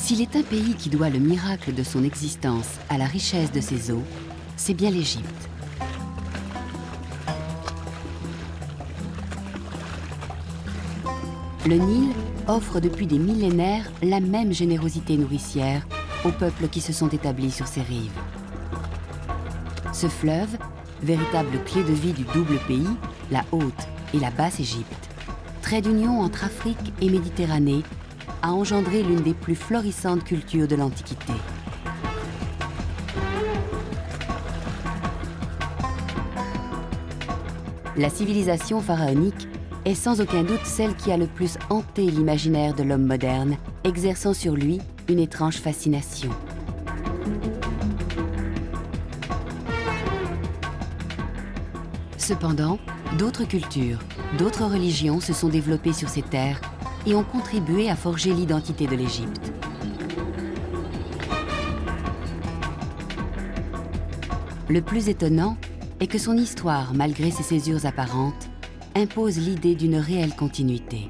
S'il est un pays qui doit le miracle de son existence à la richesse de ses eaux, c'est bien l'Égypte. Le Nil offre depuis des millénaires la même générosité nourricière aux peuples qui se sont établis sur ses rives. Ce fleuve, véritable clé de vie du double pays, la Haute et la Basse Égypte, trait d'union entre Afrique et Méditerranée, a engendré l'une des plus florissantes cultures de l'Antiquité. La civilisation pharaonique est sans aucun doute celle qui a le plus hanté l'imaginaire de l'homme moderne, exerçant sur lui une étrange fascination. Cependant, d'autres cultures, d'autres religions se sont développées sur ces terres et ont contribué à forger l'identité de l'Égypte. Le plus étonnant est que son histoire, malgré ses césures apparentes, impose l'idée d'une réelle continuité.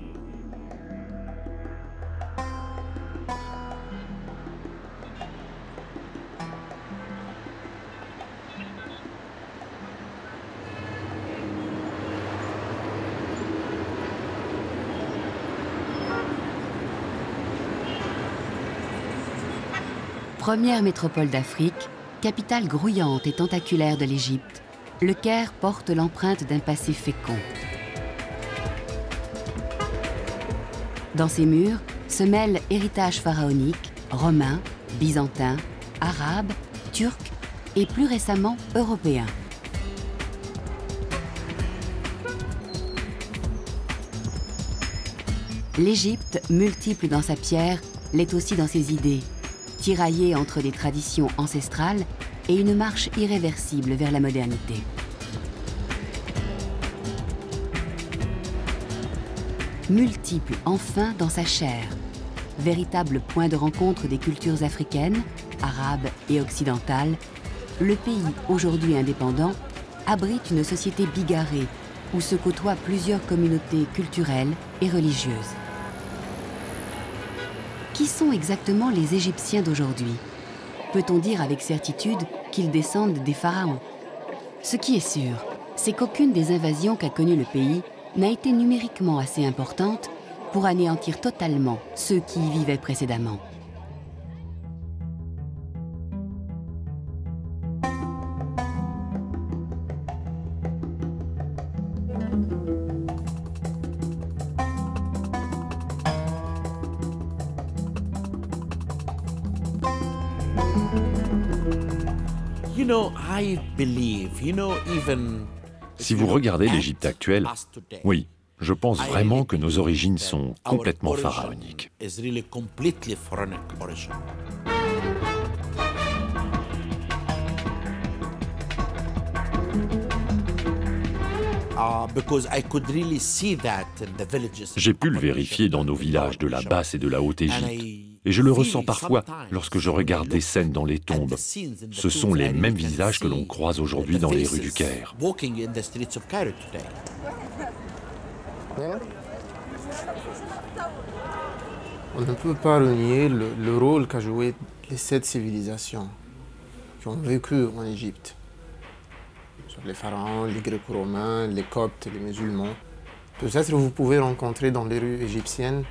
Première métropole d'Afrique, capitale grouillante et tentaculaire de l'Égypte, le Caire porte l'empreinte d'un passé fécond. Dans ses murs se mêlent héritage pharaonique, romain, byzantin, arabe, turc et plus récemment européen. L'Égypte, multiple dans sa pierre, l'est aussi dans ses idées, tiraillée entre des traditions ancestrales et une marche irréversible vers la modernité. Multiple enfin dans sa chair, véritable point de rencontre des cultures africaines, arabes et occidentales, le pays, aujourd'hui indépendant, abrite une société bigarrée où se côtoient plusieurs communautés culturelles et religieuses. Qui sont exactement les Égyptiens d'aujourd'hui? Peut-on dire avec certitude qu'ils descendent des pharaons? Ce qui est sûr, c'est qu'aucune des invasions qu'a connues le pays n'a été numériquement assez importante pour anéantir totalement ceux qui y vivaient précédemment. Si vous regardez l'Égypte actuelle, oui, je pense vraiment que nos origines sont complètement pharaoniques. J'ai pu le vérifier dans nos villages de la Basse et de la Haute Égypte. Et je le ressens parfois lorsque je regarde des scènes dans les tombes. Ce sont les mêmes visages que l'on croise aujourd'hui dans les rues du Caire. On ne peut pas renier le rôle qu'a joué les 7 civilisations qui ont vécu en Égypte. Sur les pharaons, les Gréco-romains, les Coptes, les musulmans. Peut-être que vous pouvez rencontrer dans les rues égyptiennes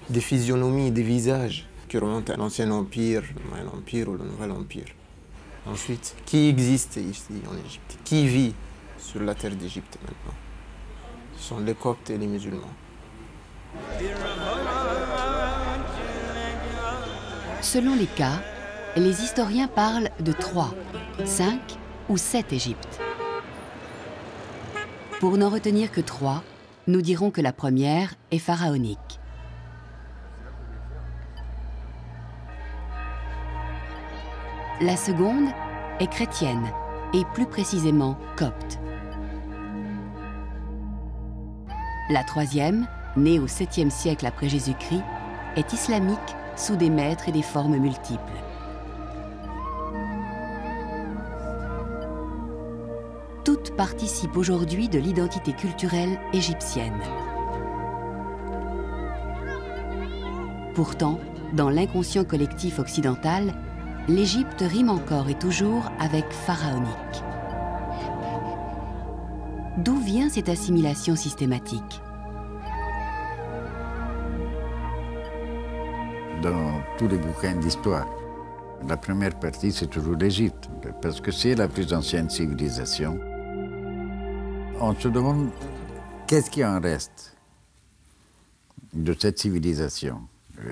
des physionomies, des visages qui remontent à l'Ancien Empire, le Moyen Empire ou le Nouvel Empire. Ensuite, qui existe ici en Égypte? Qui vit sur la terre d'Égypte maintenant? Ce sont les Coptes et les musulmans. Selon les cas, les historiens parlent de 3, 5 ou 7 Égyptes. Pour n'en retenir que 3, nous dirons que la première est pharaonique. La seconde est chrétienne, et plus précisément copte. La troisième, née au 7e siècle après Jésus-Christ, est islamique sous des maîtres et des formes multiples. Toutes participent aujourd'hui de l'identité culturelle égyptienne. Pourtant, dans l'inconscient collectif occidental, l'Égypte rime encore et toujours avec pharaonique. D'où vient cette assimilation systématique? Dans tous les bouquins d'histoire, la première partie, c'est toujours l'Égypte, parce que c'est la plus ancienne civilisation. On se demande qu'est-ce qui en reste de cette civilisation,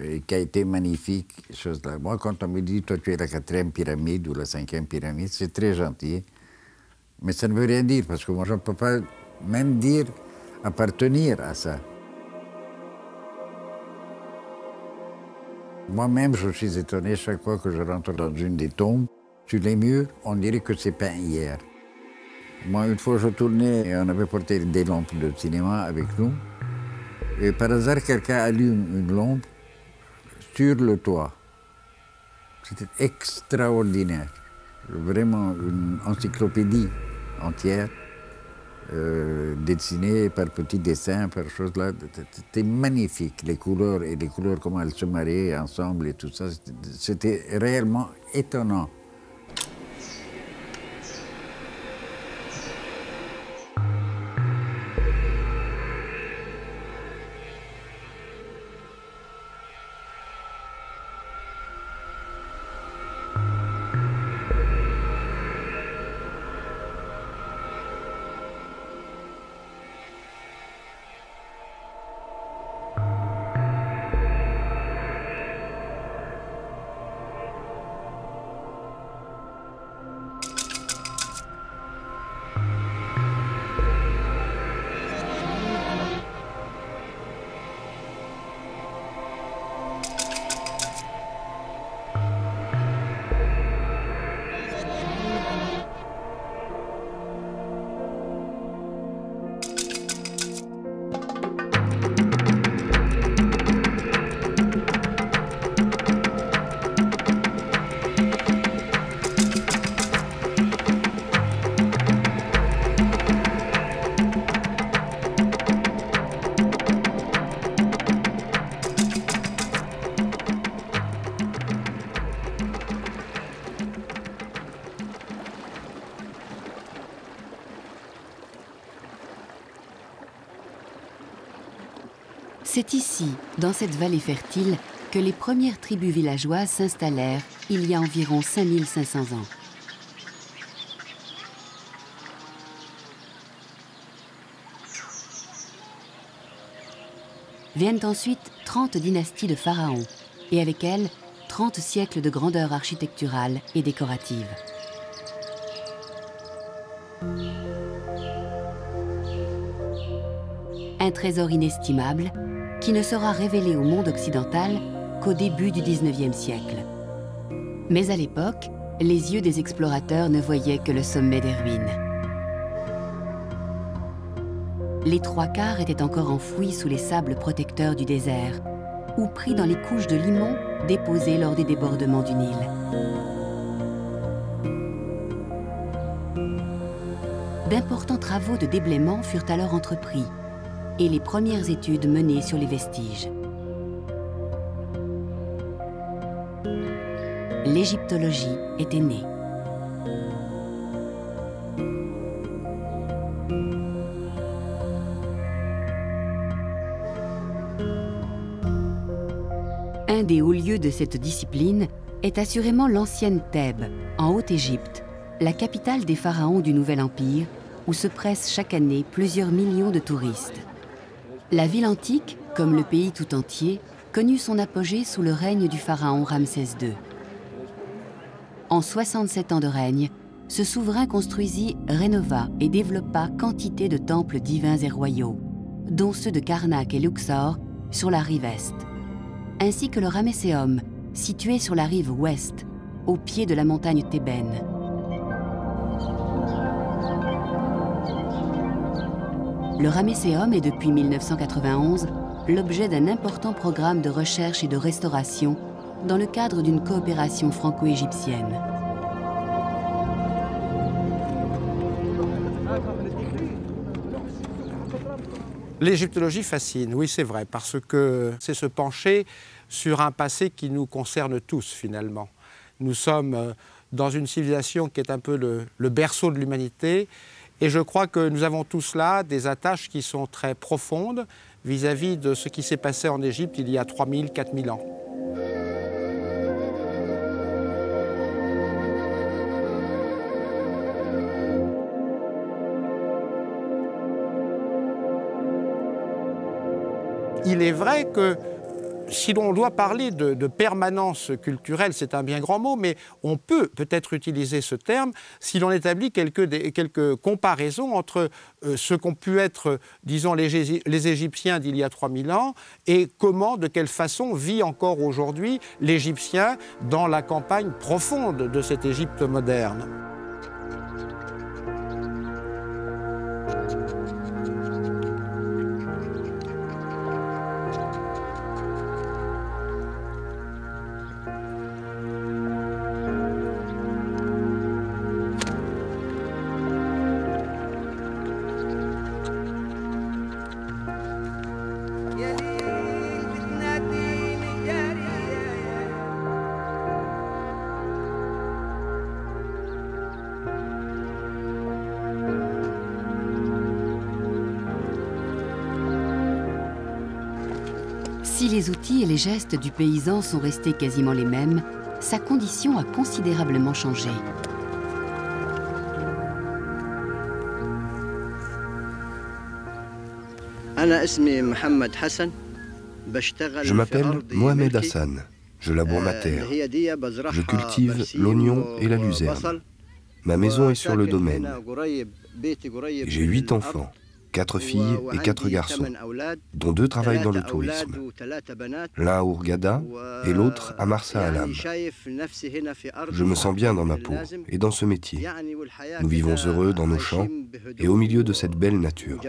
et qui a été magnifique, chose-là. Moi, quand on me dit, toi, tu es la 4e pyramide ou la 5e pyramide, c'est très gentil, mais ça ne veut rien dire, parce que moi, je ne peux pas même dire appartenir à ça. Moi-même, je suis étonné chaque fois que je rentre dans une des tombes. Sur les murs, on dirait que c'est peint hier. Moi, une fois, je tournais et on avait porté des lampes de cinéma avec nous. Et par hasard, quelqu'un allume une lampe sur le toit. C'était extraordinaire. Vraiment une encyclopédie entière, dessinée par petits dessins, par choses là. C'était magnifique, les couleurs et les couleurs, comment elles se mariaient ensemble et tout ça. C'était réellement étonnant. C'est ici, dans cette vallée fertile, que les premières tribus villageoises s'installèrent il y a environ 5500 ans. Viennent ensuite 30 dynasties de pharaons, et avec elles, 30 siècles de grandeur architecturale et décorative. Un trésor inestimable qui ne sera révélé au monde occidental qu'au début du XIXe siècle. Mais à l'époque, les yeux des explorateurs ne voyaient que le sommet des ruines. Les 3/4 étaient encore enfouis sous les sables protecteurs du désert ou pris dans les couches de limon déposées lors des débordements du Nil. D'importants travaux de déblaiement furent alors entrepris et les premières études menées sur les vestiges. L'égyptologie était née. Un des hauts lieux de cette discipline est assurément l'ancienne Thèbes, en Haute-Égypte, la capitale des pharaons du Nouvel Empire, où se pressent chaque année plusieurs millions de touristes. La ville antique, comme le pays tout entier, connut son apogée sous le règne du pharaon Ramsès II. En 67 ans de règne, ce souverain construisit, rénova et développa quantité de temples divins et royaux, dont ceux de Karnak et Luxor sur la rive est, ainsi que le Ramesséum, situé sur la rive ouest, au pied de la montagne thébaine. Le Ramesséum est depuis 1991 l'objet d'un important programme de recherche et de restauration dans le cadre d'une coopération franco-égyptienne. L'égyptologie fascine, oui c'est vrai, parce que c'est se pencher sur un passé qui nous concerne tous finalement. Nous sommes dans une civilisation qui est un peu le berceau de l'humanité et je crois que nous avons tous là des attaches qui sont très profondes vis-à-vis de ce qui s'est passé en Égypte il y a 3000, 4000 ans. Il est vrai que si l'on doit parler de permanence culturelle, c'est un bien grand mot, mais on peut peut-être utiliser ce terme si l'on établit quelques comparaisons entre ce qu'ont pu être, disons, les Égyptiens d'il y a 3000 ans et comment, de quelle façon vit encore aujourd'hui l'Égyptien dans la campagne profonde de cette Égypte moderne. Si les outils et les gestes du paysan sont restés quasiment les mêmes, sa condition a considérablement changé. Je m'appelle Mohamed Hassan. Je laboure ma terre. Je cultive l'oignon et la luzerne. Ma maison est sur le domaine. J'ai 8 enfants, 4 filles et 4 garçons, dont 2 travaillent dans le tourisme. L'un à Hurghada et l'autre à Marsa Alam. Je me sens bien dans ma peau et dans ce métier. Nous vivons heureux dans nos champs et au milieu de cette belle nature.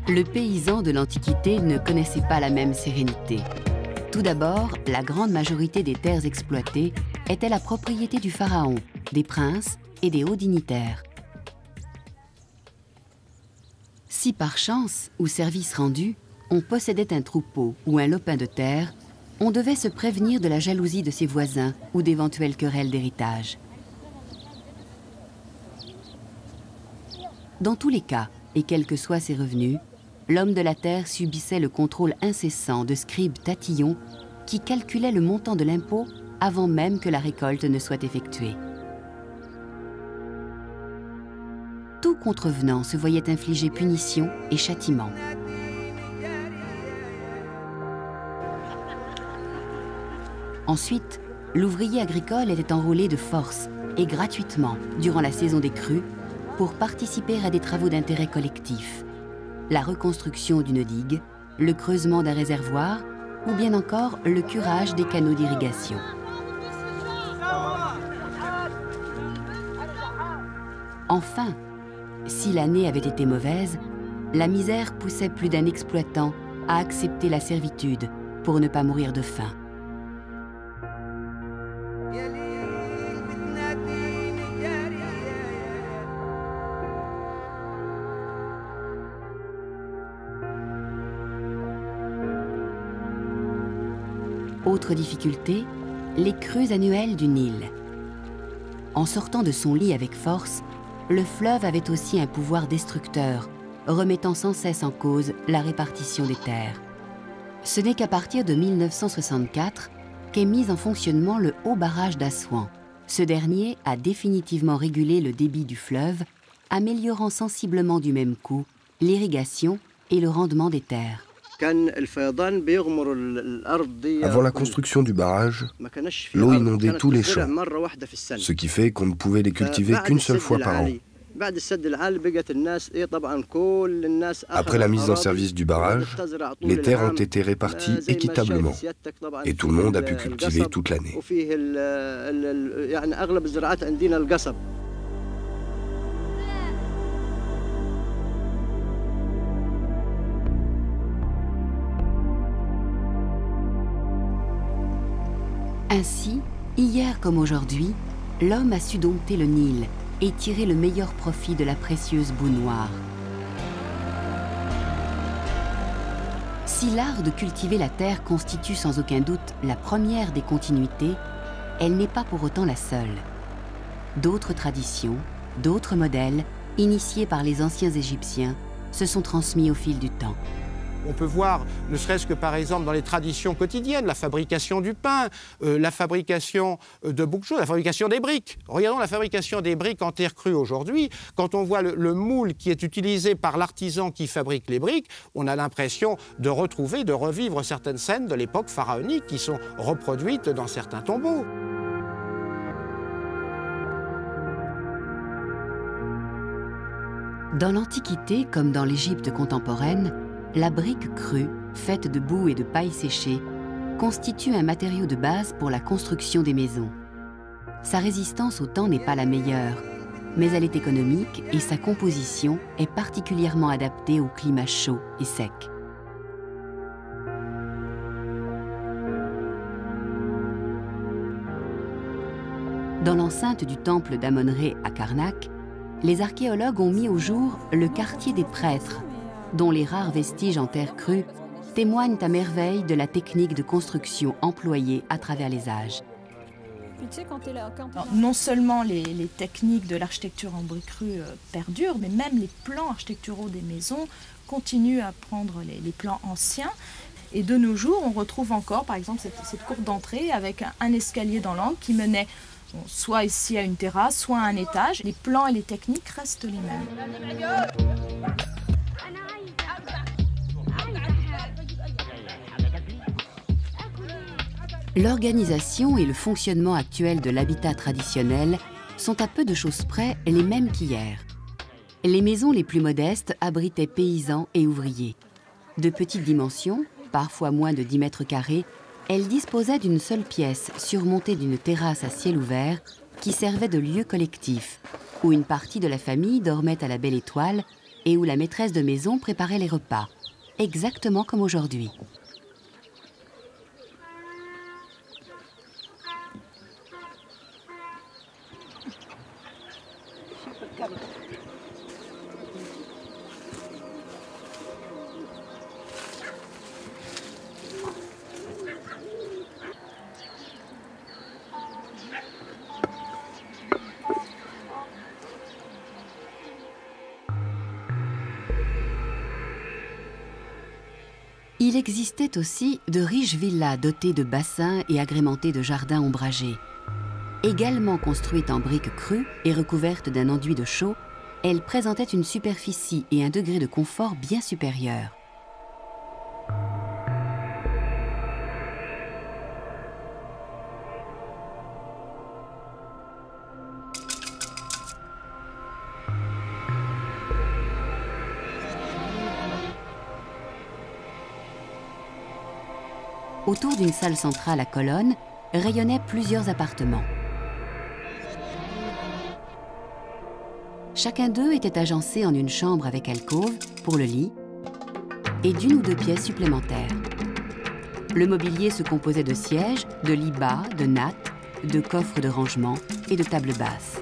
Le paysan de l'Antiquité ne connaissait pas la même sérénité. Tout d'abord, la grande majorité des terres exploitées était la propriété du pharaon, des princes et des hauts dignitaires. Si par chance ou service rendu, on possédait un troupeau ou un lopin de terre, on devait se prévenir de la jalousie de ses voisins ou d'éventuelles querelles d'héritage. Dans tous les cas, et quels que soient ses revenus, l'homme de la terre subissait le contrôle incessant de scribes tatillons qui calculaient le montant de l'impôt avant même que la récolte ne soit effectuée. Tout contrevenant se voyait infliger punition et châtiment. Ensuite, l'ouvrier agricole était enrôlé de force et gratuitement durant la saison des crues pour participer à des travaux d'intérêt collectif. La reconstruction d'une digue, le creusement d'un réservoir ou bien encore le curage des canaux d'irrigation. Enfin, si l'année avait été mauvaise, la misère poussait plus d'un exploitant à accepter la servitude pour ne pas mourir de faim. Autre difficulté, les crues annuelles du Nil. En sortant de son lit avec force, le fleuve avait aussi un pouvoir destructeur, remettant sans cesse en cause la répartition des terres. Ce n'est qu'à partir de 1964 qu'est mis en fonctionnement le haut barrage d'Assouan. Ce dernier a définitivement régulé le débit du fleuve, améliorant sensiblement du même coup l'irrigation et le rendement des terres. Avant la construction du barrage, l'eau inondait tous les champs, ce qui fait qu'on ne pouvait les cultiver qu'une seule fois par an. Après la mise en service du barrage, les terres ont été réparties équitablement et tout le monde a pu cultiver toute l'année. Ainsi, hier comme aujourd'hui, l'homme a su dompter le Nil et tirer le meilleur profit de la précieuse boue noire. Si l'art de cultiver la terre constitue sans aucun doute la première des continuités, elle n'est pas pour autant la seule. D'autres traditions, d'autres modèles, initiés par les anciens Égyptiens, se sont transmis au fil du temps. On peut voir, ne serait-ce que par exemple dans les traditions quotidiennes, la fabrication du pain, la fabrication de beaucoup de choses, la fabrication des briques. Regardons la fabrication des briques en terre crue aujourd'hui. Quand on voit le moule qui est utilisé par l'artisan qui fabrique les briques, on a l'impression de retrouver, de revivre certaines scènes de l'époque pharaonique qui sont reproduites dans certains tombeaux. Dans l'Antiquité, comme dans l'Égypte contemporaine, la brique crue, faite de boue et de paille séchée, constitue un matériau de base pour la construction des maisons. Sa résistance au temps n'est pas la meilleure, mais elle est économique et sa composition est particulièrement adaptée au climat chaud et sec. Dans l'enceinte du temple d'Amon-Ré à Karnak, les archéologues ont mis au jour le quartier des prêtres, dont les rares vestiges en terre crue témoignent à merveille de la technique de construction employée à travers les âges. Alors, non seulement les techniques de l'architecture en briques crues perdurent, mais même les plans architecturaux des maisons continuent à prendre les plans anciens. Et de nos jours, on retrouve encore, par exemple, cette cour d'entrée avec un escalier dans l'angle qui menait soit ici à une terrasse, soit à un étage. Les plans et les techniques restent les mêmes. L'organisation et le fonctionnement actuel de l'habitat traditionnel sont à peu de choses près les mêmes qu'hier. Les maisons les plus modestes abritaient paysans et ouvriers. De petites dimensions, parfois moins de 10 mètres carrés, elles disposaient d'une seule pièce surmontée d'une terrasse à ciel ouvert qui servait de lieu collectif, où une partie de la famille dormait à la belle étoile et où la maîtresse de maison préparait les repas, exactement comme aujourd'hui. Il existait aussi de riches villas dotées de bassins et agrémentées de jardins ombragés. Également construites en briques crues et recouvertes d'un enduit de chaux, elles présentaient une superficie et un degré de confort bien supérieurs. Autour d'une salle centrale à colonnes, rayonnaient plusieurs appartements. Chacun d'eux était agencé en une chambre avec alcôve pour le lit et d'une ou deux pièces supplémentaires. Le mobilier se composait de sièges, de lits bas, de nattes, de coffres de rangement et de tables basses.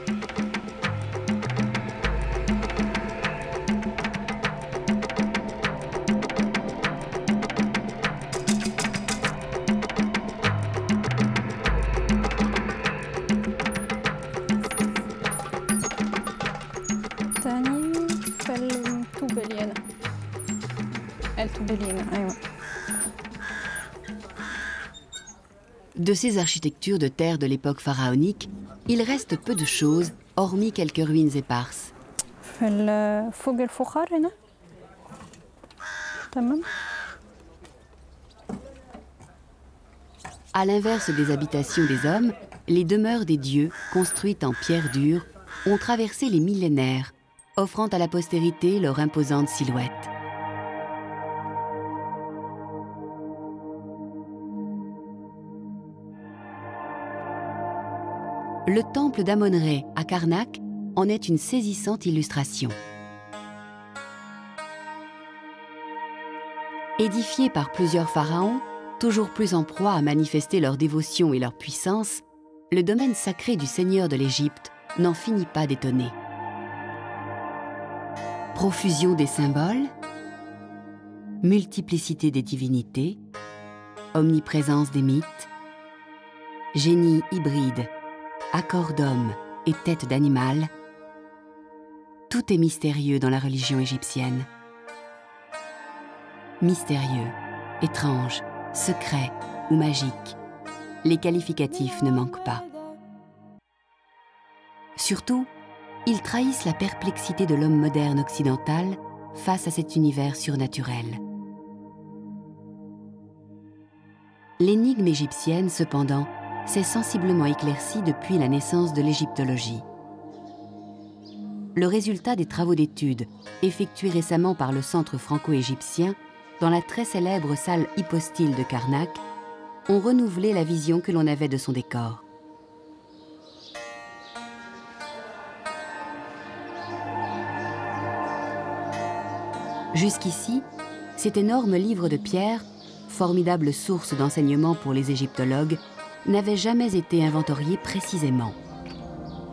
De ces architectures de terre de l'époque pharaonique, il reste peu de choses, hormis quelques ruines éparses. À l'inverse des habitations des hommes, les demeures des dieux, construites en pierre dure, ont traversé les millénaires, offrant à la postérité leur imposante silhouette. Le temple d'Amon-Ré à Karnak en est une saisissante illustration. Édifié par plusieurs pharaons, Toujours plus en proie à manifester leur dévotion et leur puissance, le domaine sacré du Seigneur de l'Égypte n'en finit pas d'étonner. Profusion des symboles, multiplicité des divinités, omniprésence des mythes, génie hybride, accord d'homme et tête d'animal, tout est mystérieux dans la religion égyptienne. Mystérieux, étrange, secret ou magique, les qualificatifs ne manquent pas. Surtout, ils trahissent la perplexité de l'homme moderne occidental face à cet univers surnaturel. L'énigme égyptienne, cependant, s'est sensiblement éclaircie depuis la naissance de l'égyptologie. Le résultat des travaux d'études effectués récemment par le Centre franco-égyptien dans la très célèbre salle hypostyle de Karnak ont renouvelé la vision que l'on avait de son décor. Jusqu'ici, cet énorme livre de pierre, formidable source d'enseignement pour les égyptologues, n'avait jamais été inventorié précisément.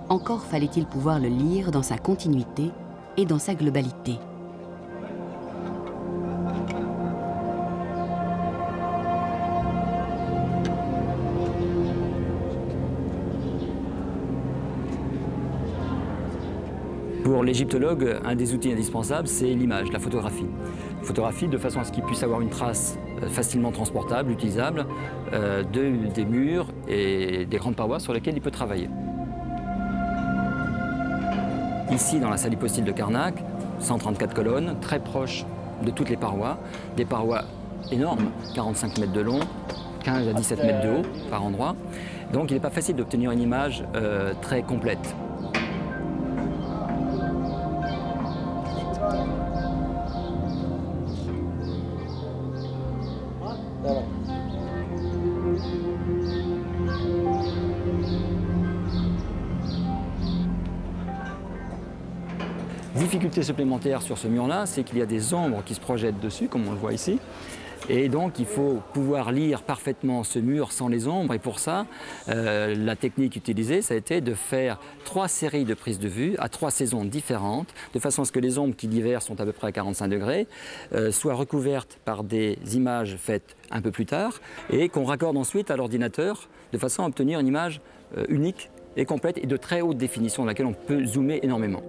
Encore fallait-il pouvoir le lire dans sa continuité et dans sa globalité. Pour l'égyptologue, un des outils indispensables, c'est l'image, la photographie. La photographie de façon à ce qu'il puisse avoir une trace facilement transportable, utilisable, des murs et des grandes parois sur lesquelles il peut travailler. Ici, dans la salle hypostyle de Karnak, 134 colonnes, très proches de toutes les parois, des parois énormes, 45 mètres de long, 15 à 17 mètres de haut par endroit. Donc il n'est pas facile d'obtenir une image très complète. Difficulté supplémentaire sur ce mur-là, c'est qu'il y a des ombres qui se projettent dessus, comme on le voit ici. Et donc, il faut pouvoir lire parfaitement ce mur sans les ombres. Et pour ça, la technique utilisée, ça a été de faire 3 séries de prises de vue à 3 saisons différentes, de façon à ce que les ombres qui l'hiver sont à peu près à 45 degrés, soient recouvertes par des images faites un peu plus tard, et qu'on raccorde ensuite à l'ordinateur, de façon à obtenir une image unique et complète et de très haute définition, dans laquelle on peut zoomer énormément.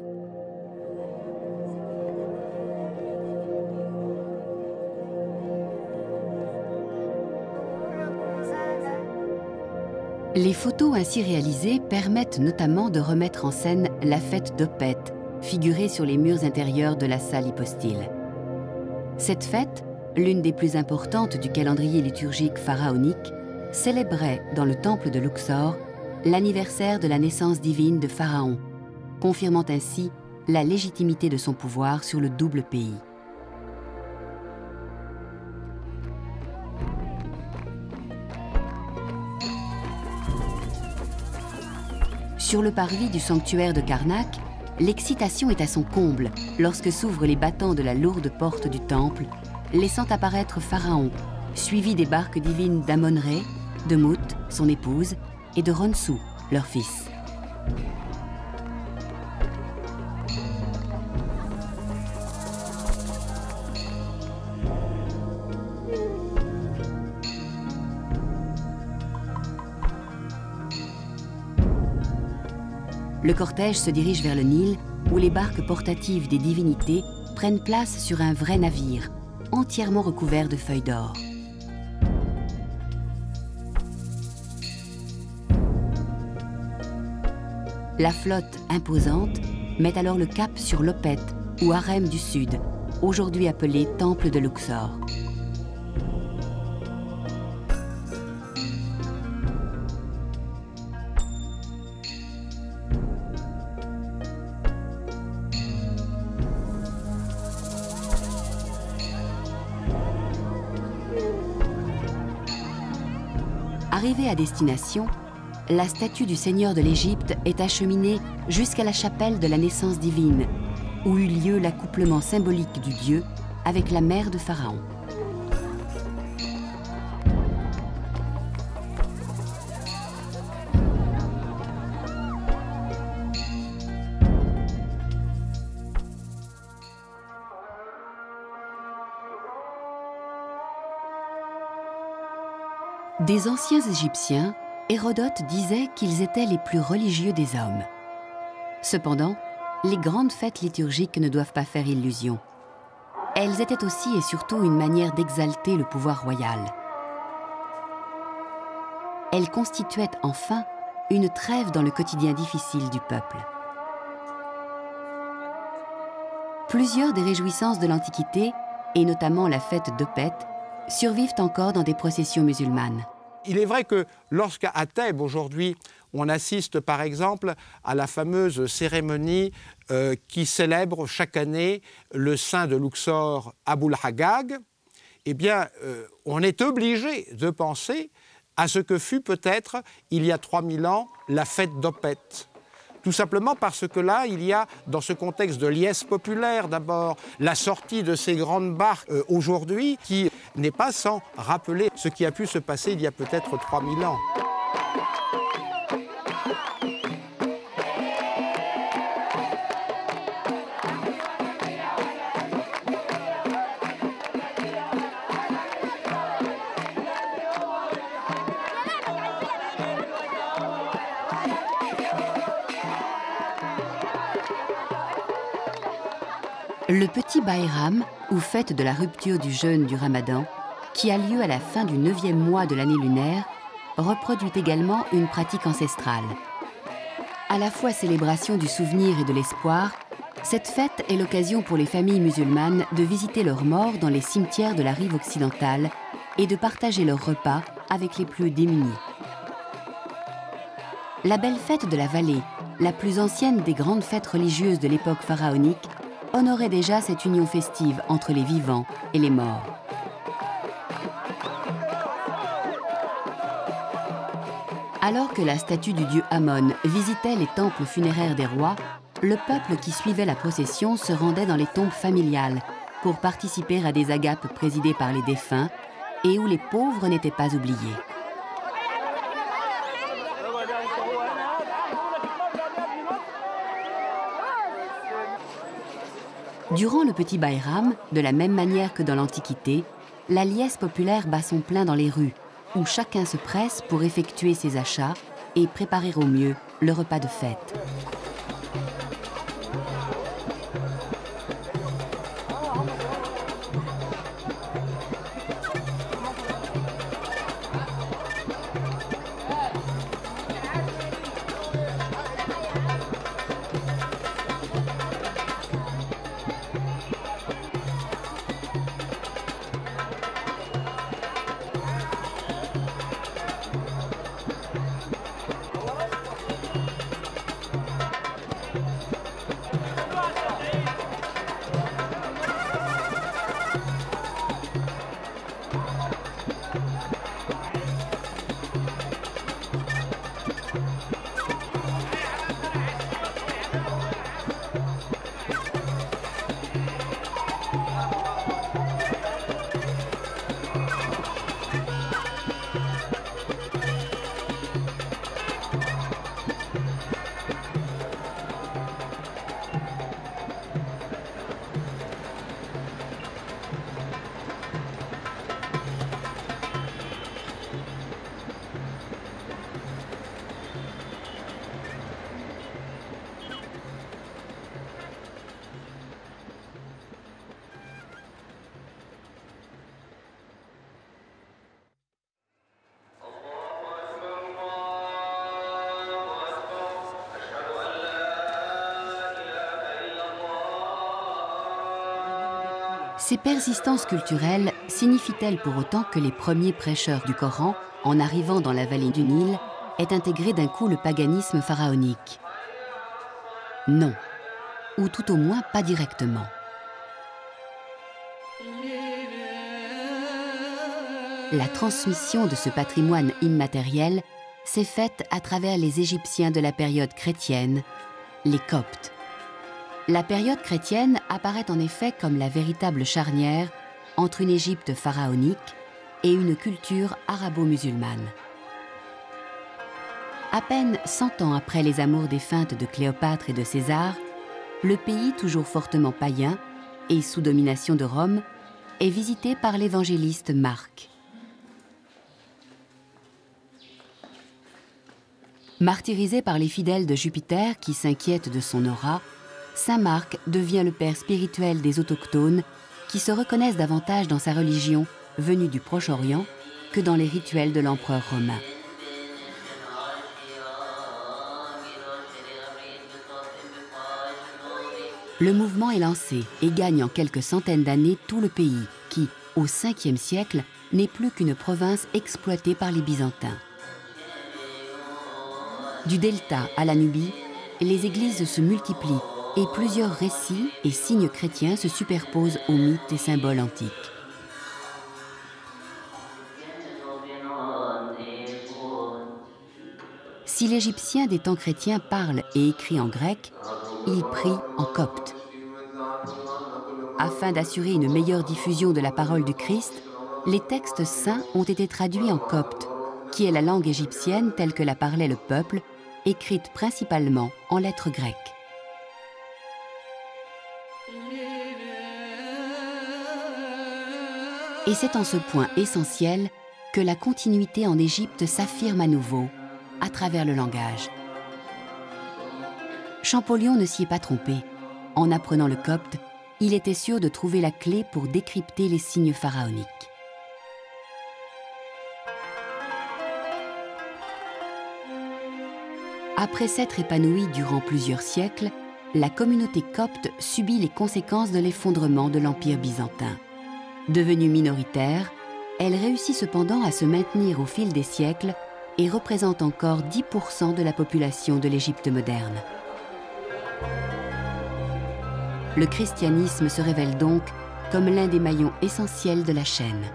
Les photos ainsi réalisées permettent notamment de remettre en scène la fête d'Opet, figurée sur les murs intérieurs de la salle hypostyle. Cette fête, l'une des plus importantes du calendrier liturgique pharaonique, célébrait dans le temple de Luxor l'anniversaire de la naissance divine de Pharaon, confirmant ainsi la légitimité de son pouvoir sur le double pays. Sur le parvis du sanctuaire de Karnak, l'excitation est à son comble lorsque s'ouvrent les battants de la lourde porte du temple, laissant apparaître Pharaon, suivi des barques divines d'Amon-Ré, de Mout, son épouse, et de Ronsou, leur fils. Le cortège se dirige vers le Nil, où les barques portatives des divinités prennent place sur un vrai navire, entièrement recouvert de feuilles d'or. La flotte imposante met alors le cap sur l'Opet, ou harem du Sud, aujourd'hui appelé Temple de Luxor. Arrivée à destination, la statue du Seigneur de l'Égypte est acheminée jusqu'à la chapelle de la naissance divine, où eut lieu l'accouplement symbolique du dieu avec la mère de Pharaon. Des anciens Égyptiens, Hérodote disait qu'ils étaient les plus religieux des hommes. Cependant, les grandes fêtes liturgiques ne doivent pas faire illusion. Elles étaient aussi et surtout une manière d'exalter le pouvoir royal. Elles constituaient enfin une trêve dans le quotidien difficile du peuple. Plusieurs des réjouissances de l'Antiquité, et notamment la fête d'Opet, survivent encore dans des processions musulmanes. Il est vrai que lorsqu'à Thèbes, aujourd'hui, on assiste par exemple à la fameuse cérémonie qui célèbre chaque année le saint de Luxor, Aboul Haggag, eh bien, on est obligé de penser à ce que fut peut-être, il y a 3000 ans, la fête d'Opet. Tout simplement parce que là, il y a, dans ce contexte de liesse populaire d'abord, la sortie de ces grandes barques aujourd'hui, qui n'est pas sans rappeler ce qui a pu se passer il y a peut-être 3000 ans. Le petit Bayram, ou fête de la rupture du jeûne du Ramadan, qui a lieu à la fin du 9e mois de l'année lunaire, reproduit également une pratique ancestrale. À la fois célébration du souvenir et de l'espoir, cette fête est l'occasion pour les familles musulmanes de visiter leurs morts dans les cimetières de la rive occidentale et de partager leurs repas avec les plus démunis. La belle fête de la vallée, la plus ancienne des grandes fêtes religieuses de l'époque pharaonique, honorait déjà cette union festive entre les vivants et les morts. Alors que la statue du dieu Amon visitait les temples funéraires des rois, le peuple qui suivait la procession se rendait dans les tombes familiales pour participer à des agapes présidées par les défunts et où les pauvres n'étaient pas oubliés. Durant le petit Bayram, de la même manière que dans l'Antiquité, la liesse populaire bat son plein dans les rues, où chacun se presse pour effectuer ses achats et préparer au mieux le repas de fête. Ces persistances culturelles signifient-elles pour autant que les premiers prêcheurs du Coran, en arrivant dans la vallée du Nil, aient intégré d'un coup le paganisme pharaonique? Non, ou tout au moins pas directement. La transmission de ce patrimoine immatériel s'est faite à travers les Égyptiens de la période chrétienne, les Coptes. La période chrétienne apparaît en effet comme la véritable charnière entre une Égypte pharaonique et une culture arabo-musulmane. À peine 100 ans après les amours défuntes de Cléopâtre et de César, le pays, toujours fortement païen et sous domination de Rome, est visité par l'évangéliste Marc. Martyrisé par les fidèles de Jupiter qui s'inquiètent de son aura, Saint Marc devient le père spirituel des autochtones qui se reconnaissent davantage dans sa religion venue du Proche-Orient que dans les rituels de l'empereur romain. Le mouvement est lancé et gagne en quelques centaines d'années tout le pays qui, au 5e siècle, n'est plus qu'une province exploitée par les Byzantins. Du delta à la Nubie, les églises se multiplient et plusieurs récits et signes chrétiens se superposent aux mythes et symboles antiques. Si l'Égyptien des temps chrétiens parle et écrit en grec, il prie en copte. Afin d'assurer une meilleure diffusion de la parole du Christ, les textes saints ont été traduits en copte, qui est la langue égyptienne telle que la parlait le peuple, écrite principalement en lettres grecques. Et c'est en ce point essentiel que la continuité en Égypte s'affirme à nouveau, à travers le langage. Champollion ne s'y est pas trompé. En apprenant le copte, il était sûr de trouver la clé pour décrypter les signes pharaoniques. Après s'être épanouie durant plusieurs siècles, la communauté copte subit les conséquences de l'effondrement de l'Empire byzantin. Devenue minoritaire, elle réussit cependant à se maintenir au fil des siècles et représente encore 10% de la population de l'Égypte moderne. Le christianisme se révèle donc comme l'un des maillons essentiels de la chaîne.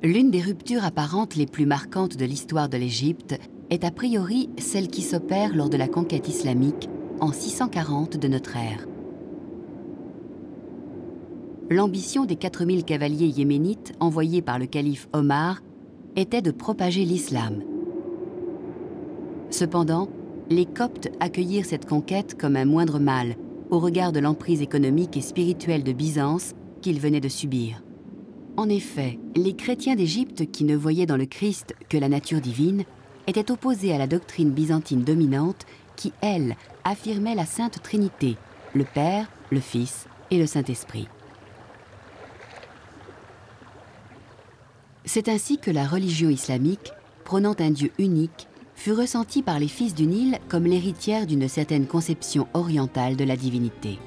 L'une des ruptures apparentes les plus marquantes de l'histoire de l'Égypte est a priori celle qui s'opère lors de la conquête islamique en 640 de notre ère. L'ambition des 4000 cavaliers yéménites envoyés par le calife Omar était de propager l'islam. Cependant, les Coptes accueillirent cette conquête comme un moindre mal au regard de l'emprise économique et spirituelle de Byzance qu'ils venaient de subir. En effet, les chrétiens d'Égypte qui ne voyaient dans le Christ que la nature divine étaient opposés à la doctrine byzantine dominante qui, elle, affirmait la Sainte Trinité, le Père, le Fils et le Saint-Esprit. C'est ainsi que la religion islamique, prônant un Dieu unique, fut ressentie par les fils du Nil comme l'héritière d'une certaine conception orientale de la divinité.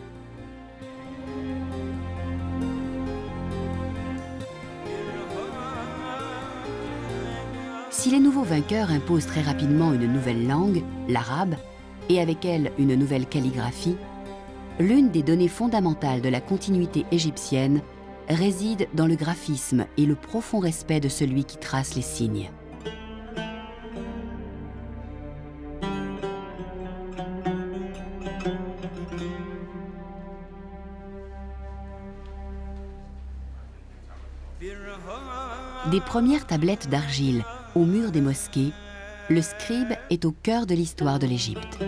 Si les nouveaux vainqueurs imposent très rapidement une nouvelle langue, l'arabe, et avec elle une nouvelle calligraphie, l'une des données fondamentales de la continuité égyptienne réside dans le graphisme et le profond respect de celui qui trace les signes. Des premières tablettes d'argile au mur des mosquées, le scribe est au cœur de l'histoire de l'Égypte.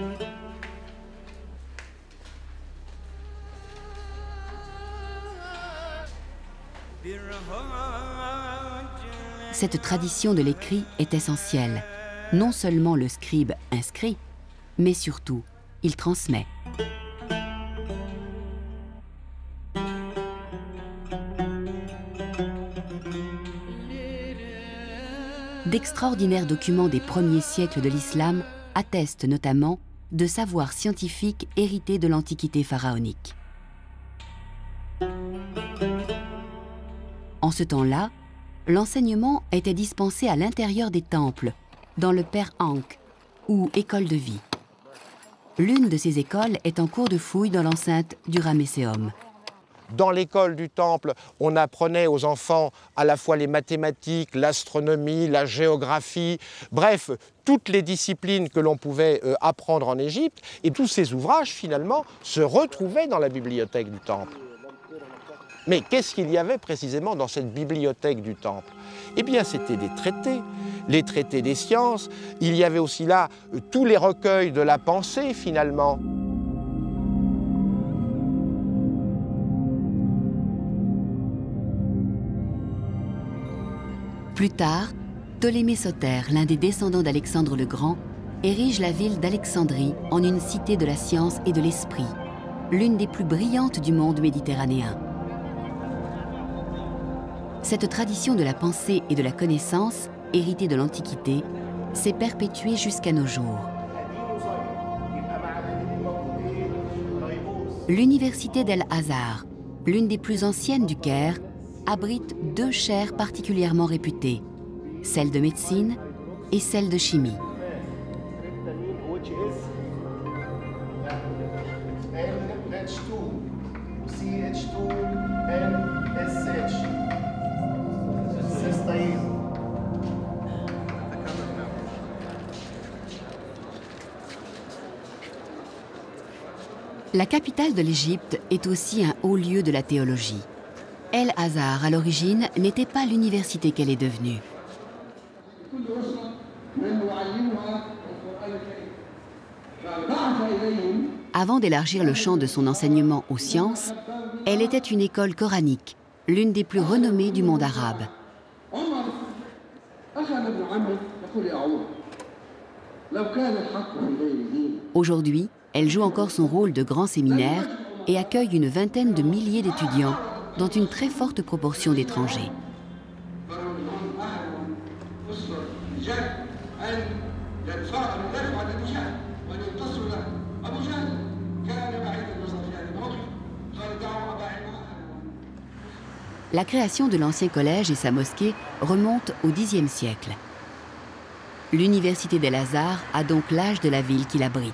Cette tradition de l'écrit est essentielle. Non seulement le scribe inscrit, mais surtout, il transmet. D'extraordinaires documents des premiers siècles de l'islam attestent notamment de savoirs scientifiques hérités de l'Antiquité pharaonique. En ce temps-là, l'enseignement était dispensé à l'intérieur des temples, dans le Père Ankh, ou école de vie. L'une de ces écoles est en cours de fouille dans l'enceinte du Ramesséum. Dans l'école du temple, on apprenait aux enfants à la fois les mathématiques, l'astronomie, la géographie, bref, toutes les disciplines que l'on pouvait apprendre en Égypte. Et tous ces ouvrages, finalement, se retrouvaient dans la bibliothèque du temple. Mais qu'est-ce qu'il y avait précisément dans cette bibliothèque du temple? Eh bien, c'était des traités, les traités des sciences. Il y avait aussi là tous les recueils de la pensée, finalement. Plus tard, Ptolémée Soter, l'un des descendants d'Alexandre le Grand, érige la ville d'Alexandrie en une cité de la science et de l'esprit, l'une des plus brillantes du monde méditerranéen. Cette tradition de la pensée et de la connaissance, héritée de l'Antiquité, s'est perpétuée jusqu'à nos jours. L'université d'El-Azhar, l'une des plus anciennes du Caire, abrite deux chaires particulièrement réputées, celle de médecine et celle de chimie. La capitale de l'Égypte est aussi un haut lieu de la théologie. El-Azhar, à l'origine, n'était pas l'université qu'elle est devenue. Avant d'élargir le champ de son enseignement aux sciences, elle était une école coranique, l'une des plus renommées du monde arabe. Aujourd'hui, elle joue encore son rôle de grand séminaire et accueille une vingtaine de milliers d'étudiants, dont une très forte proportion d'étrangers. La création de l'ancien collège et sa mosquée remonte au Xe siècle. L'université d'El-Azhar a donc l'âge de la ville qui l'abrite.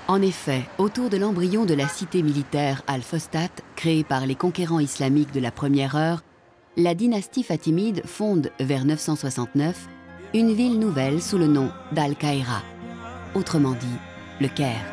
En effet, autour de l'embryon de la cité militaire Al-Fostat, créée par les conquérants islamiques de la première heure, la dynastie fatimide fonde, vers 969, une ville nouvelle sous le nom d'Al-Qaïra, autrement dit, le Caire.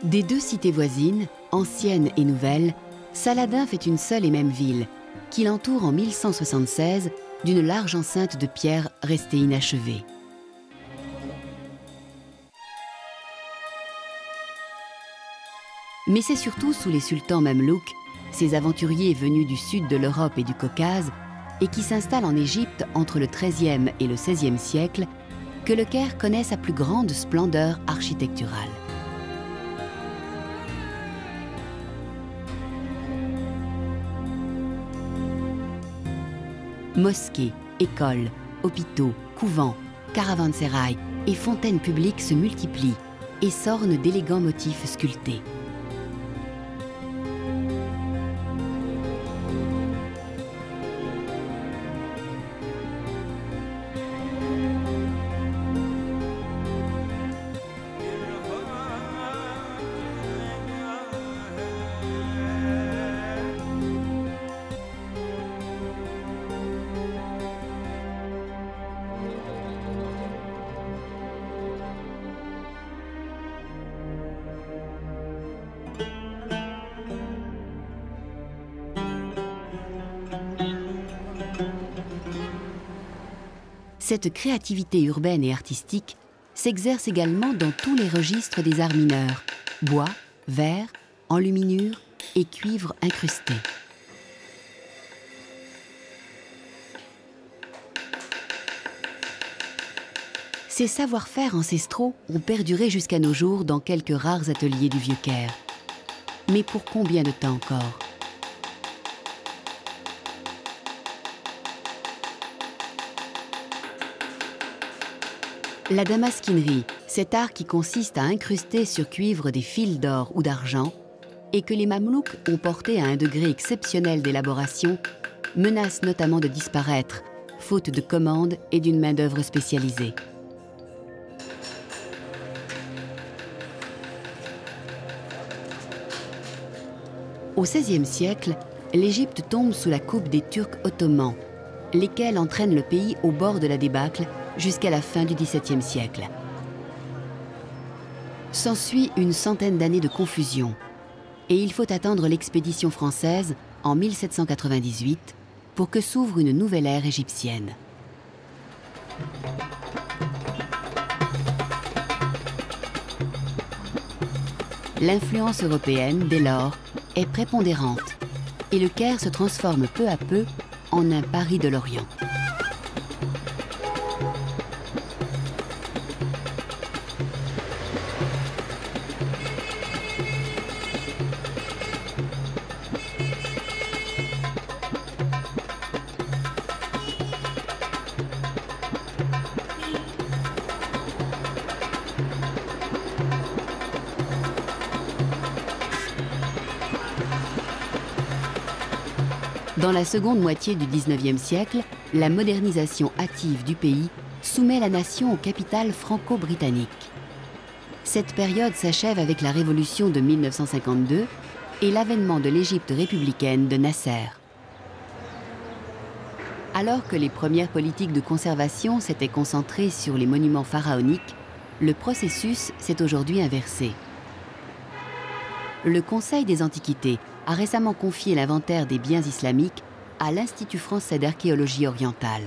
Des deux cités voisines, anciennes et nouvelles, Saladin fait une seule et même ville, qui l'entoure en 1176 d'une large enceinte de pierre restée inachevée. Mais c'est surtout sous les sultans mamelouks, ces aventuriers venus du sud de l'Europe et du Caucase, et qui s'installent en Égypte entre le XIIIe et le XVIe siècle, que le Caire connaît sa plus grande splendeur architecturale. Mosquées, écoles, hôpitaux, couvents, caravansérails et fontaines publiques se multiplient et s'ornent d'élégants motifs sculptés. Cette créativité urbaine et artistique s'exerce également dans tous les registres des arts mineurs, bois, verre, enluminure et cuivre incrustés. Ces savoir-faire ancestraux ont perduré jusqu'à nos jours dans quelques rares ateliers du Vieux-Caire. Mais pour combien de temps encore ? La damasquinerie, cet art qui consiste à incruster sur cuivre des fils d'or ou d'argent et que les Mamelouks ont porté à un degré exceptionnel d'élaboration, menace notamment de disparaître, faute de commandes et d'une main-d'œuvre spécialisée. Au XVIe siècle, l'Égypte tombe sous la coupe des Turcs ottomans, lesquels entraînent le pays au bord de la débâcle jusqu'à la fin du XVIIe siècle. S'ensuit une centaine d'années de confusion, et il faut attendre l'expédition française en 1798 pour que s'ouvre une nouvelle ère égyptienne. L'influence européenne, dès lors, est prépondérante, et le Caire se transforme peu à peu en un Paris de l'Orient. Dans la seconde moitié du XIXe siècle, la modernisation hâtive du pays soumet la nation au capital franco-britannique. Cette période s'achève avec la révolution de 1952 et l'avènement de l'Égypte républicaine de Nasser. Alors que les premières politiques de conservation s'étaient concentrées sur les monuments pharaoniques, le processus s'est aujourd'hui inversé. Le Conseil des Antiquités a récemment confié l'inventaire des biens islamiques à l'Institut français d'archéologie orientale.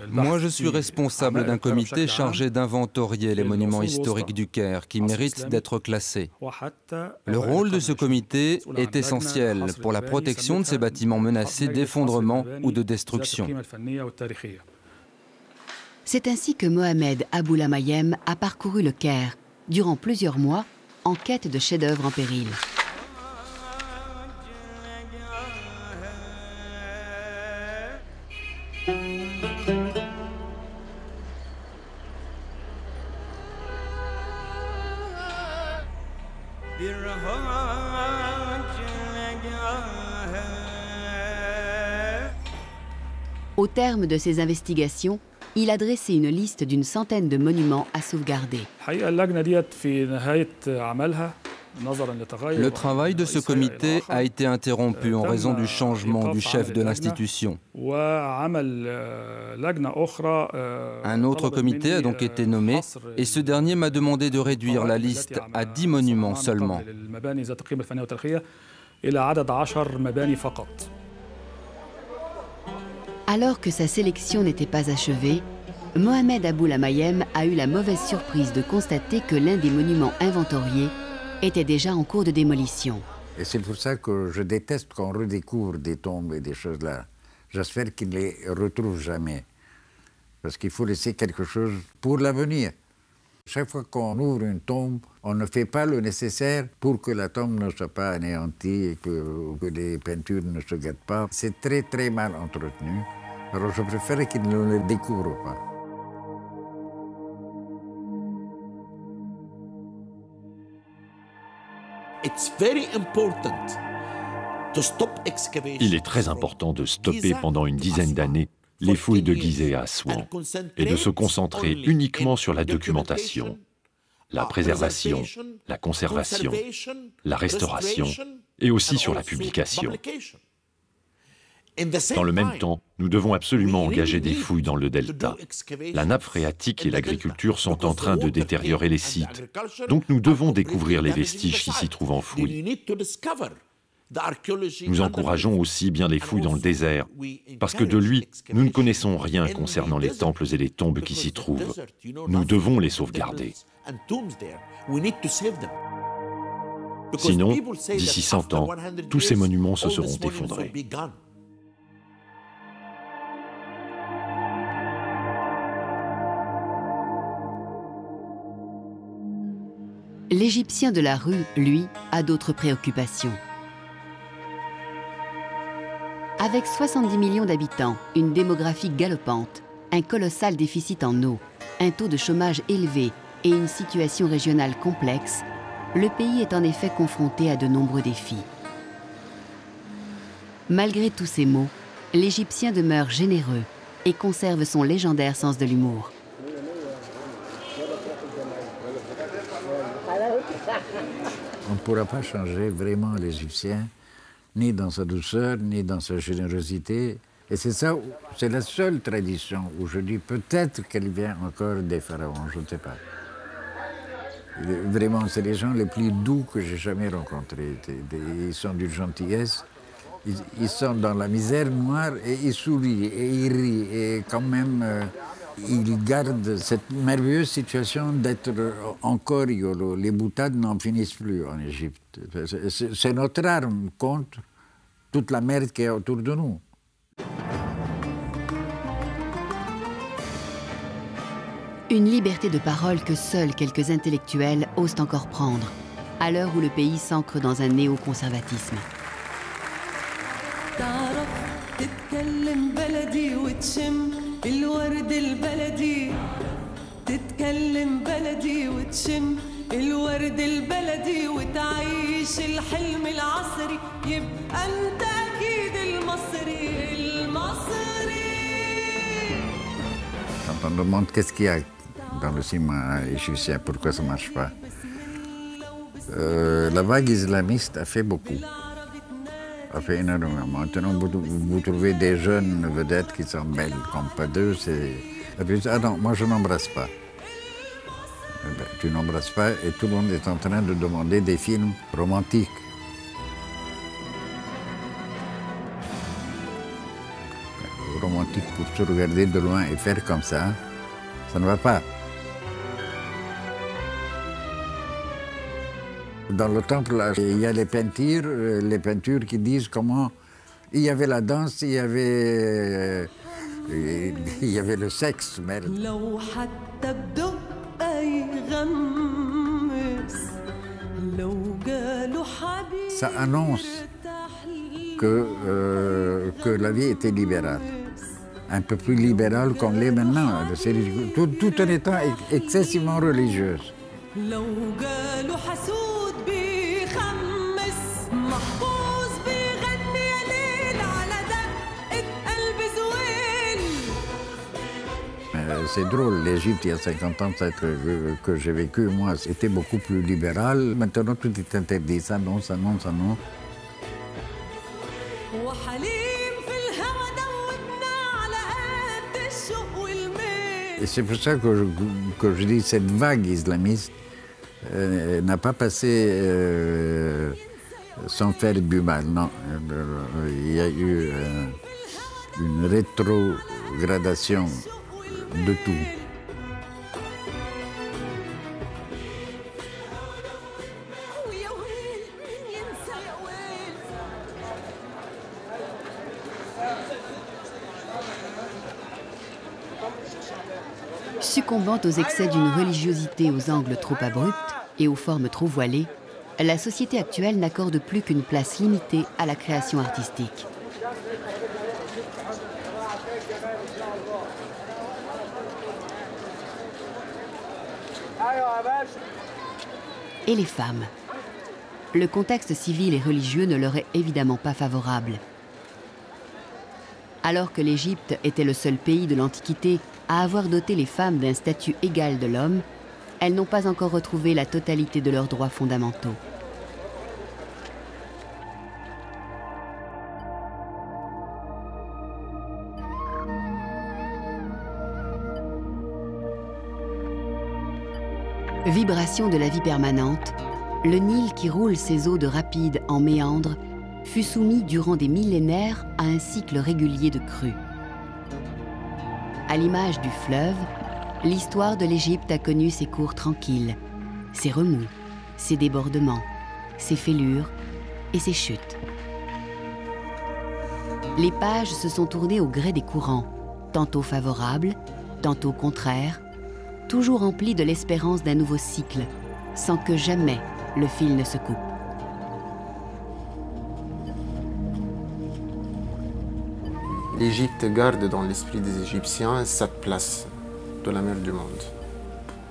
Moi, je suis responsable d'un comité chargé d'inventorier les monuments historiques du Caire qui méritent d'être classés. Le rôle de ce comité est essentiel pour la protection de ces bâtiments menacés d'effondrement ou de destruction. C'est ainsi que Mohamed Abou-Lamayem a parcouru le Caire durant plusieurs mois en quête de chefs-d'œuvre en péril. Au terme de ses investigations, il a dressé une liste d'une centaine de monuments à sauvegarder. Le travail de ce comité a été interrompu en raison du changement du chef de l'institution. Un autre comité a donc été nommé et ce dernier m'a demandé de réduire la liste à 10 monuments seulement. Alors que sa sélection n'était pas achevée, Mohamed Abou-Lamayem a eu la mauvaise surprise de constater que l'un des monuments inventoriés était déjà en cours de démolition. Et c'est pour ça que je déteste qu'on redécouvre des tombes et des choses là. J'espère qu'ils ne les retrouvent jamais. Parce qu'il faut laisser quelque chose pour l'avenir. Chaque fois qu'on ouvre une tombe, on ne fait pas le nécessaire pour que la tombe ne soit pas anéantie et que les peintures ne se gâtent pas. C'est très très mal entretenu. Alors je préfère qu'ils ne le découvrent pas. Il est très important de stopper pendant une dizaine d'années les fouilles de Gizeh à Assouan et de se concentrer uniquement sur la documentation, la préservation, la conservation, la restauration et aussi sur la publication. Dans le même temps, nous devons absolument engager des fouilles dans le delta. La nappe phréatique et l'agriculture sont en train de détériorer les sites, donc nous devons découvrir les vestiges qui s'y trouvent enfouis. Nous encourageons aussi bien les fouilles dans le désert, parce que de lui, nous ne connaissons rien concernant les temples et les tombes qui s'y trouvent. Nous devons les sauvegarder. Sinon, d'ici 100 ans, tous ces monuments se seront effondrés. L'Égyptien de la rue, lui, a d'autres préoccupations. Avec 70 millions d'habitants, une démographie galopante, un colossal déficit en eau, un taux de chômage élevé et une situation régionale complexe, le pays est en effet confronté à de nombreux défis. Malgré tous ces maux, l'Égyptien demeure généreux et conserve son légendaire sens de l'humour. On ne pourra pas changer vraiment l'Égyptien, ni dans sa douceur, ni dans sa générosité. Et c'est ça, c'est la seule tradition où je dis peut-être qu'elle vient encore des pharaons, je ne sais pas. Vraiment, c'est les gens les plus doux que j'ai jamais rencontrés. Ils sont d'une gentillesse, ils sont dans la misère noire et ils sourient et ils rient. Et quand même, ils gardent cette merveilleuse situation d'être encore rigolos. Les boutades n'en finissent plus en Égypte. C'est notre arme contre toute la merde qui est autour de nous. Une liberté de parole que seuls quelques intellectuels osent encore prendre, à l'heure où le pays s'ancre dans un néoconservatisme. Quand on demande qu'est-ce qu'il y a dans le cinéma égyptien, pourquoi ça ne marche pas, la vague islamiste a fait beaucoup, a fait énormément. Maintenant, vous trouvez des jeunes vedettes qui sont belles comme pas deux, c'est... Ah non, moi je n'embrasse pas. Tu n'embrasses pas et tout le monde est en train de demander des films romantiques. Romantique pour se regarder de loin et faire comme ça ne va pas. Dans le temple, là, il y a les peintures qui disent comment il y avait la danse, il y avait le sexe. Mais... Ça annonce que la vie était libérale. Un peu plus libérale qu'on l'est maintenant, tout en étant excessivement religieuse. C'est drôle, l'Égypte, il y a 50 ans, que j'ai vécu, moi, c'était beaucoup plus libéral. Maintenant, tout est interdit, ça non, ça non, ça non. Et c'est pour ça que je dis que cette vague islamiste n'a pas passé sans faire du mal, non. Il y a eu une rétrogradation de tout. Succombant aux excès d'une religiosité aux angles trop abrupts et aux formes trop voilées, la société actuelle n'accorde plus qu'une place limitée à la création artistique. Et les femmes? Le contexte civil et religieux ne leur est évidemment pas favorable. Alors que l'Égypte était le seul pays de l'Antiquité à avoir doté les femmes d'un statut égal de l'homme, elles n'ont pas encore retrouvé la totalité de leurs droits fondamentaux. Vibration de la vie permanente, le Nil qui roule ses eaux de rapides en méandres fut soumis durant des millénaires à un cycle régulier de crues. À l'image du fleuve, l'histoire de l'Égypte a connu ses cours tranquilles, ses remous, ses débordements, ses fêlures et ses chutes. Les pages se sont tournées au gré des courants, tantôt favorables, tantôt contraires, toujours emplies de l'espérance d'un nouveau cycle, sans que jamais le fil ne se coupe. L'Égypte garde dans l'esprit des Égyptiens cette place de la mer du monde.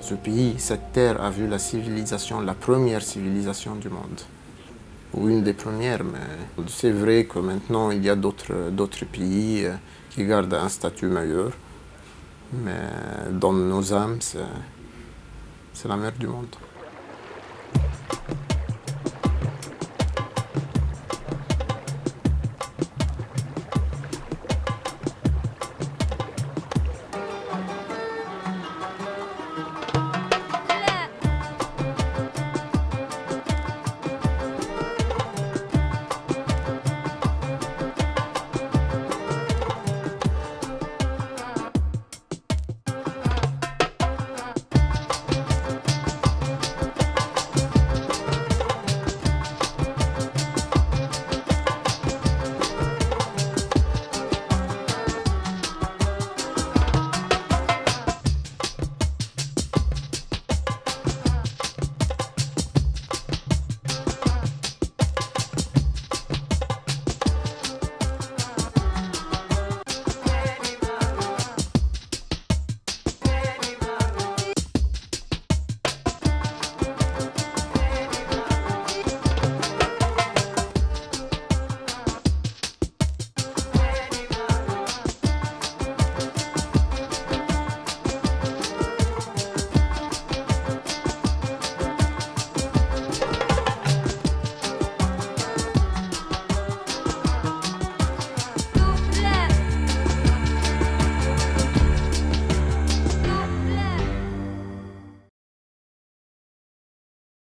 Ce pays, cette terre a vu la civilisation, la première civilisation du monde. Ou une des premières, mais c'est vrai que maintenant il y a d'autres pays qui gardent un statut meilleur. Mais dans nos âmes, c'est la mer du monde.